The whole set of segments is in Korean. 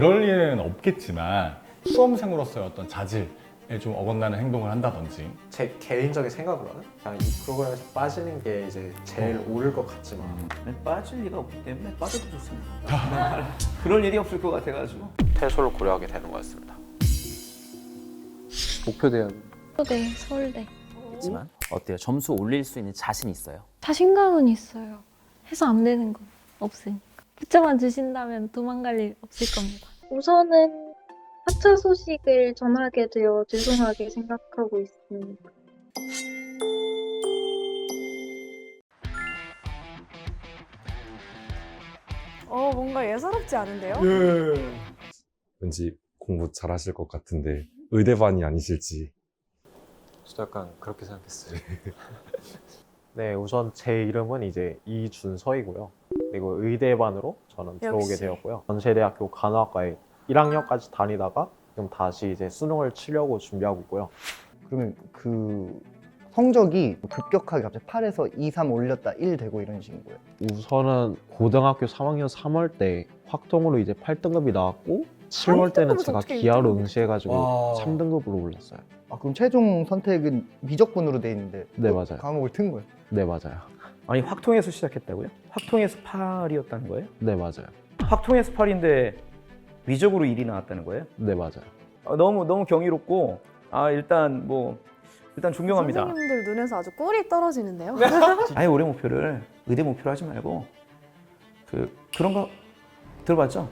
그럴 일은 없겠지만 수험생으로서의 어떤 자질에 좀 어긋나는 행동을 한다든지. 제 개인적인 생각으로는 그냥 이 프로그램에서 빠지는 게 이제 제일 옳을 것 같지만 빠질 리가 없기 때문에 빠져도 좋습니다. 그럴 일이 없을 것 같아가지고. 퇴소를 고려하게 되는 거였습니다. 목표 대학 네, 서울대. 있지만 어때요? 점수 올릴 수 있는 자신 있어요? 자신감은 있어요. 해서 안 되는 건 없으니까. 붙여만 주신다면 도망갈 일 없을 겁니다. 우선은 하차 소식을 전하게 되어 죄송하게 생각하고 있습니다. 뭔가 예사롭지 않은데요? 왠지 공부 잘하실 것 같은데 의대반이 아니실지. 저도 약간 그렇게 생각했어요. 네, 우선 제 이름은 이제 이준서이고요. 그리고 의대반으로 저는 들어오게 역시. 되었고요. 연세대학교 간호학과에 1학년까지 다니다가 지금 다시 이제 수능을 치려고 준비하고 있고요. 그러면 그 성적이 급격하게 갑자기 8에서 2, 3 올렸다 1 되고 이런 식인 거예요. 우선은 고등학교 3학년 3월 때 확통으로 이제 8등급이 나왔고 7월 때는 제가 어떻게 기하로 1등급? 응시해가지고 와. 3등급으로 올랐어요. 아 그럼 최종 선택은 미적분으로 돼 있는데 네, 또 맞아요. 과목을 튼 거예요. 네, 맞아요. 아니 확통에서 시작했다고요? 확통에서 8이었다는 거예요? 네, 맞아요. 확통에서 8인데 미적으로 1이 나왔다는 거예요? 네, 맞아요. 너무 경이롭고 일단 존경합니다. 선생님들 눈에서 아주 꿀이 떨어지는데요? 아예 올해 목표를 의대 목표로 하지 말고 그런 거 들어봤죠?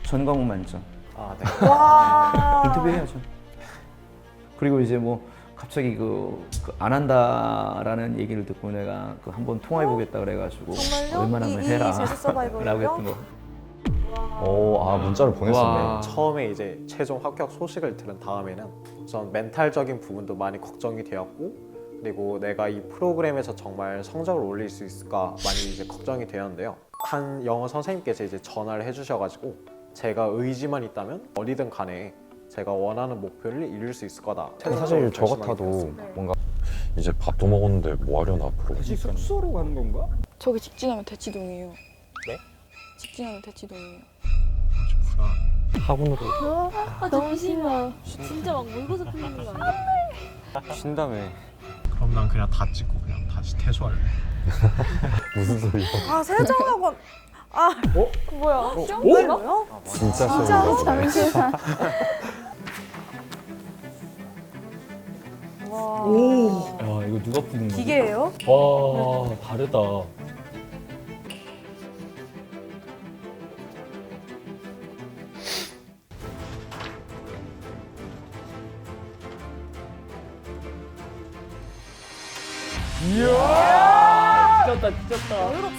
전 과목 만점. 아, 네. 와. 인터뷰 해야죠. 그리고 이제 뭐 갑자기 안 한다라는 얘기를 듣고 내가 한번 통화해 보겠다 그래가지고 정말요? 웬만하면 이 해라 제주 서바이벌이요? 라고 했던 거. 문자를 보냈었네. 처음에 이제 최종 합격 소식을 들은 다음에는 우선 멘탈적인 부분도 많이 걱정이 되었고, 그리고 내가 이 프로그램에서 정말 성적을 올릴 수 있을까 많이 이제 걱정이 되었는데요. 한 영어 선생님께서 이제 전화를 해주셔가지고 제가 의지만 있다면 어디든 간에 제가 원하는 목표를 이룰 수 있을 거다. 사실 저 같아도 네. 뭔가 이제 밥도 먹었는데 뭐 하려나 앞으로. 숙소로 가는 건가? 저기 직진하면 대치동이에요. 네? 직진하면 대치동이에요. 학원으로 너무 심해. 진짜 막 물고서 풀리는 거 아니야? 쉰다며. 그럼 난 그냥 다 찍고 그냥 다시 퇴소할래. 무슨 소리야? 세종학원. 뭐야? 시험 오? 뭐요? 진짜 진짜로? 시험이다. 잠시만. 와. 야, 이거 누가 푸는 거지? 기계예요? 와, 다르다.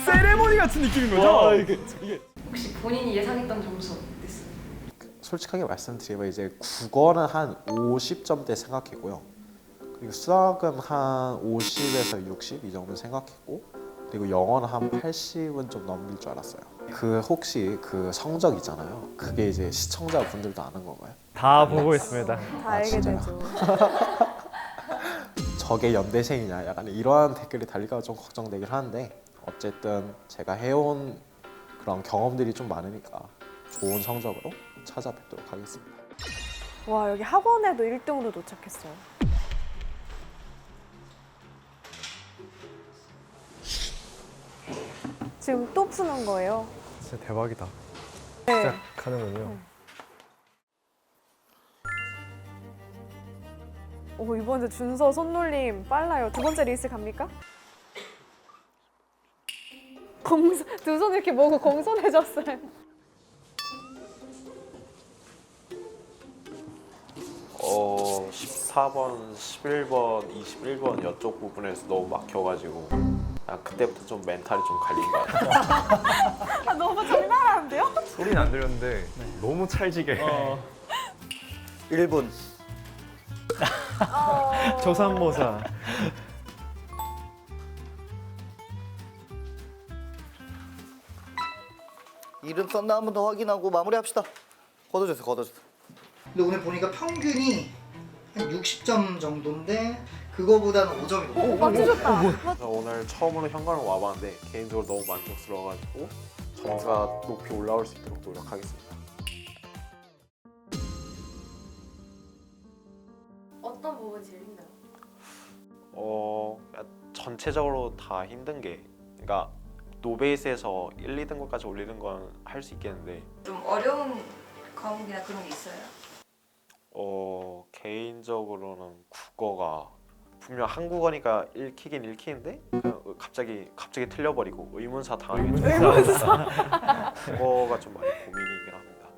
세레모니 같은 느낌인 거죠? 혹시 본인이 예상했던 점수 어땠어요? 솔직하게 말씀드리면 이제 국어는 한 50점대 생각했고요. 그리고 수학은 한 50에서 60 이 정도 생각했고, 그리고 영어는 한 80은 좀 넘길 줄 알았어요. 혹시 그 성적 있잖아요. 그게 이제 시청자분들도 아는 건가요? 다 보고 있습니다. 다 알게 진짜요? 되죠. 저게 연대생이냐 약간 이러한 댓글이 달릴까 좀 걱정되긴 하는데, 어쨌든 제가 해온 그런 경험들이 좀 많으니까 좋은 성적으로 찾아뵙도록 하겠습니다. 와, 여기 학원에도 1등으로 도착했어요. 지금 또 푸는 거예요? 진짜 대박이다. 네. 시작하는군요. 이번에 준서 손놀림 빨라요. 두 번째 레이스 갑니까? 두 손 이렇게 모으고 공손해졌어요. 어, 14번, 11번, 21번 이쪽 부분에서 너무 막혀가지고 그때부터 좀 멘탈이 좀 갈린 것 같아요. 너무 장난하는데요? 소리는 안 들렸는데 너무 찰지게. 1분. 조삼모사. 이름 썼나 한 번 더 확인하고 마무리합시다. 걷어주세요. 근데 오늘 보니까 평균이 한 60점 정도인데 그거보다는 5점이 높아요. 맞추셨다. 그래서 오늘 처음으로 현관을 와봤는데 개인적으로 너무 만족스러워가지고 점수가 높이 올라올 수 있도록 노력하겠습니다. 어떤 부분이 제일 힘들어요? 전체적으로 다 힘든 게, 그러니까 노베이스에서 1, 2등급까지 올리는 건 할 수 있겠는데 좀 어려운 과목이나 그런 게 있어요? 개인적으로는 국어가 분명 한국어니까 읽히긴 읽히는데 그냥 갑자기 틀려버리고 의문사 당하게 돼요. 국어가 좀 많이 고민이긴 합니다.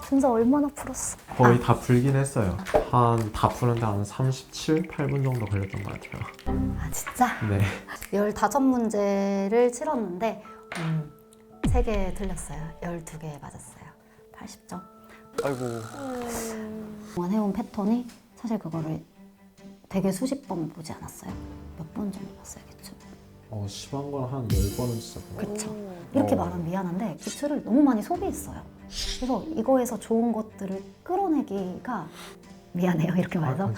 진짜 얼마나 풀었어? 거의 다 풀긴 했어요. 다 푸는데 한 37, 8분 정도 걸렸던 것 같아요. 아 진짜? 네. 15문제를 치렀는데 3개 틀렸어요. 12개 맞았어요. 80점. 아이고. 해온 패턴이 사실 그거를 되게 수십 번 보지 않았어요. 몇 번 정도 봤어요, 기출. 심한 건 한 10번은 진짜 봐요. 그쵸. 이렇게 말하면 미안한데 기출을 너무 많이 소비했어요. 그래서 이거에서 좋은 것들을 끌어내기가 미안해요, 이렇게 말해서.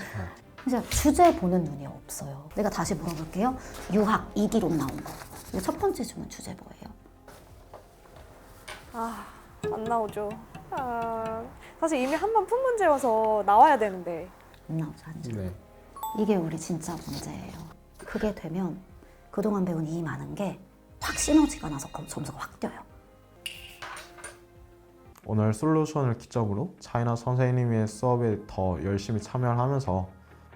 진짜 주제 보는 눈이 없어요. 내가 다시 물어볼게요. 유학 2기론 나온 거. 이거 첫 번째 주문 주제 뭐예요? 안 나오죠. 사실 이미 한 번 푼 문제여서 나와야 되는데. 안 나오죠, 안 나오죠. 네. 이게 우리 진짜 문제예요. 그게 되면 그동안 배운 이 많은 게 확 시너지가 나서 점수가 확 뛰어요. 오늘 솔루션을 기점으로 차이나 선생님의 수업에 더 열심히 참여를 하면서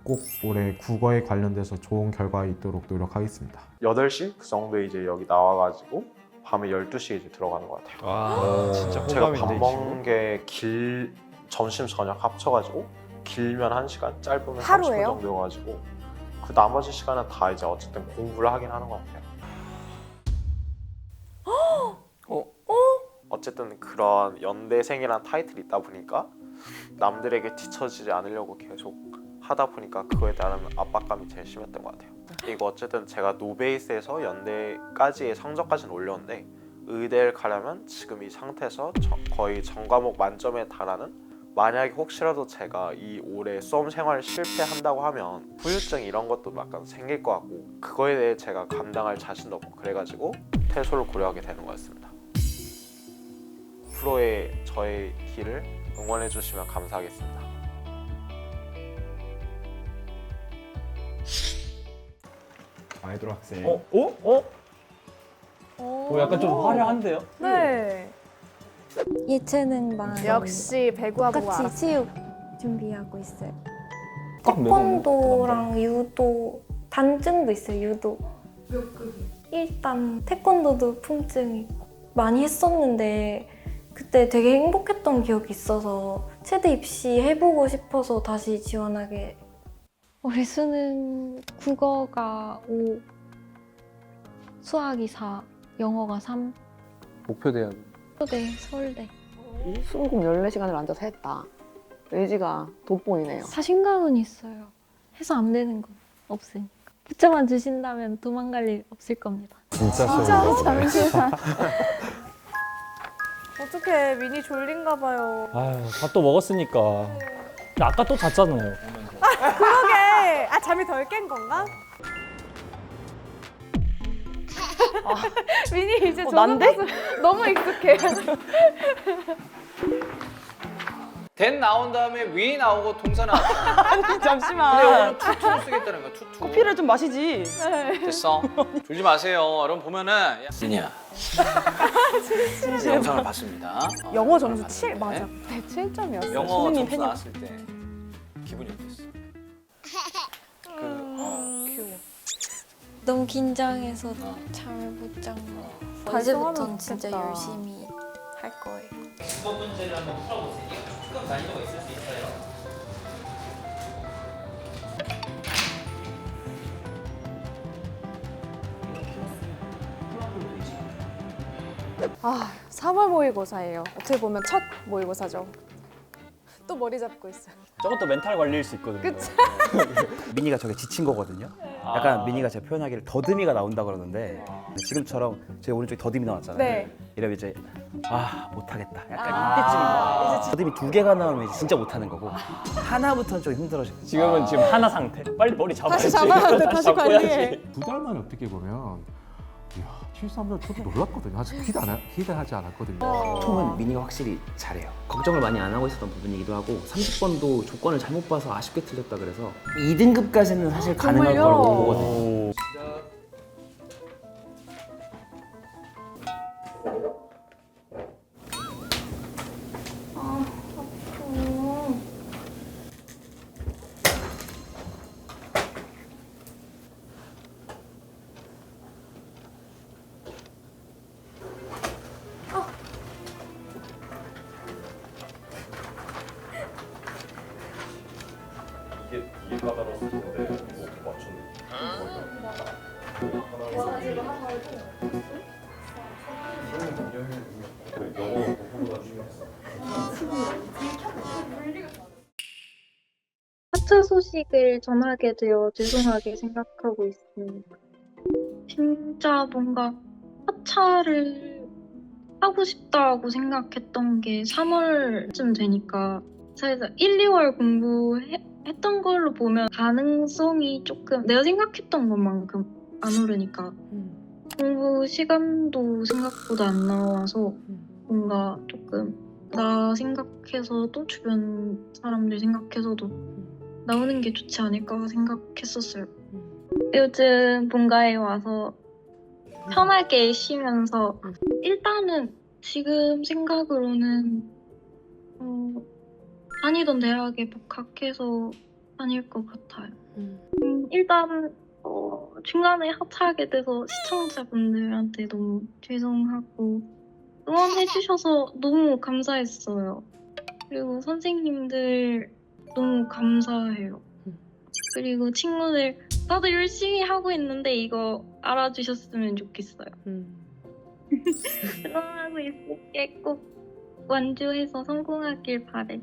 꼭 올해 국어에 관련돼서 좋은 결과 있도록 노력하겠습니다. 8시 그 정도에 이제 여기 나와가지고 밤에 12시에 이제 들어가는 것 같아요. 와, 진짜 제가 밥 호감인데, 먹는 게 점심 저녁 합쳐가지고 길면 1시간, 짧으면 30분 하루에요? 정도여가지고 그 나머지 시간은 다 이제 어쨌든 공부를 하긴 하는 것 같아요. 어쨌든 그런 연대생이란 타이틀이 있다 보니까 남들에게 뒤처지지 않으려고 계속 하다 보니까 그거에 따른 압박감이 제일 심했던 것 같아요. 그리고 어쨌든 제가 노베이스에서 연대까지의 성적까지는 올렸는데 의대를 가려면 지금 이 상태에서 거의 전 과목 만점에 달하는, 만약에 혹시라도 제가 이 올해 수험 생활을 실패한다고 하면 후유증 이런 것도 약간 생길 것 같고 그거에 대해 제가 감당할 자신도 없고 그래가지고 퇴소를 고려하게 되는 거였습니다. 앞으로의 저의 길을 응원해 주시면 감사하겠습니다. 아이돌 학생. 약간 좀 화려한데요? 네. 예체능반 역시 배구하고 똑같이 알았어. 체육 준비하고 있어요. 딱 매번 태권도랑 유도 단증도 있어요. 유도. 몇 급이요? 일단 태권도도 풍증 있고 많이 했었는데 그때 되게 행복했던 기억이 있어서 최대 입시 해보고 싶어서 다시 지원하게. 올해 수능 국어가 5, 수학이 4, 영어가 3. 목표대학. 서울대, 서울대. 수능 14시간을 앉아서 했다. 의지가 돋보이네요. 사신감은 있어요. 해서 안 되는 건 없으니까. 붙여만 주신다면 도망갈 일 없을 겁니다. 진짜 진짜로? 잠시만. 어떡해, 미니 졸린가 봐요. 아유, 밥도 먹었으니까. 아까 또 잤잖아요. 그러게. 잠이 덜 깬 건가? 미니 이제 난데? 너무 익숙해. 된 나온 다음에 위 나오고 동사 나왔어. 아니 잠시만. 투투 쓰겠다는 거야. 투투. 커피를 좀 마시지. 됐어. 졸지 마세요. 여러분 보면은 진이야. 영상을 봤습니다. 영어 점수 영상을 7 봤는데 맞아. 네, 7점이었어. 영어 선생님 점수 팬이- 나왔을 때 기분이 어땠어? 귀여워. 너무 긴장해서 잠을 못 잔 거. 달성하면 이제부터는 진짜 좋겠다. 열심히 할 거예요. 국어 문제를 한번 풀어보세요. 조금 난이도가 있을 수 있어요. 아, 3월 모의고사예요. 어떻게 보면 첫 모의고사죠. 또 머리 잡고 있어요. 저것도 멘탈 관리일 수 있거든요. 그치? 미니가 저게 지친 거거든요. 약간 미니가 제가 표현하기를 더듬이가 나온다 그러는데 지금처럼 제 오른쪽에 더듬이 나왔잖아요. 네. 이러면 이제 못하겠다. 약간 이때쯤인 거예요. 더듬이 2개가 나오면 이제 진짜 못하는 거고 하나부터는 좀 힘들어져요. 지금은 지금 하나 상태. 빨리 머리 잡아야지. 다시 잡아야 돼. 다시 관리해. 2달 만에 어떻게 보면 이야 73점 저도 놀랐거든요. 사실 기대하지 않았거든요. 통은 미니가 확실히 잘해요. 걱정을 많이 안 하고 있었던 부분이기도 하고 30번도 조건을 잘못 봐서 아쉽게 틀렸다 그래서 2등급까지는 사실 가능할 정말요? 거라고 보거든요. 이게 바다로 쓰는데 이거 맞췄네. 영어 공부가 중요했어. 하차 소식을 전하게 되어 죄송하게 생각하고 있습니다. 진짜 뭔가 하차를 하고 싶다고 생각했던 게 3월쯤 되니까 사실 1, 2월 공부했던 걸로 보면 가능성이 조금 내가 생각했던 것만큼 안 오르니까 공부 시간도 생각보다 안 나와서 뭔가 조금 나 생각해서도 주변 사람들 생각해서도 나오는 게 좋지 않을까 생각했었어요. 요즘 본가에 와서 편하게 쉬면서 일단은 지금 생각으로는 다니던 대학에 복학해서 다닐 것 같아요. 일단 중간에 하차하게 돼서 시청자분들한테 너무 죄송하고 응원해주셔서 너무 감사했어요. 그리고 선생님들 너무 감사해요. 그리고 친구들 나도 열심히 하고 있는데 이거 알아주셨으면 좋겠어요. 응원하고 있을게. 꼭 완주해서 성공하길 바래.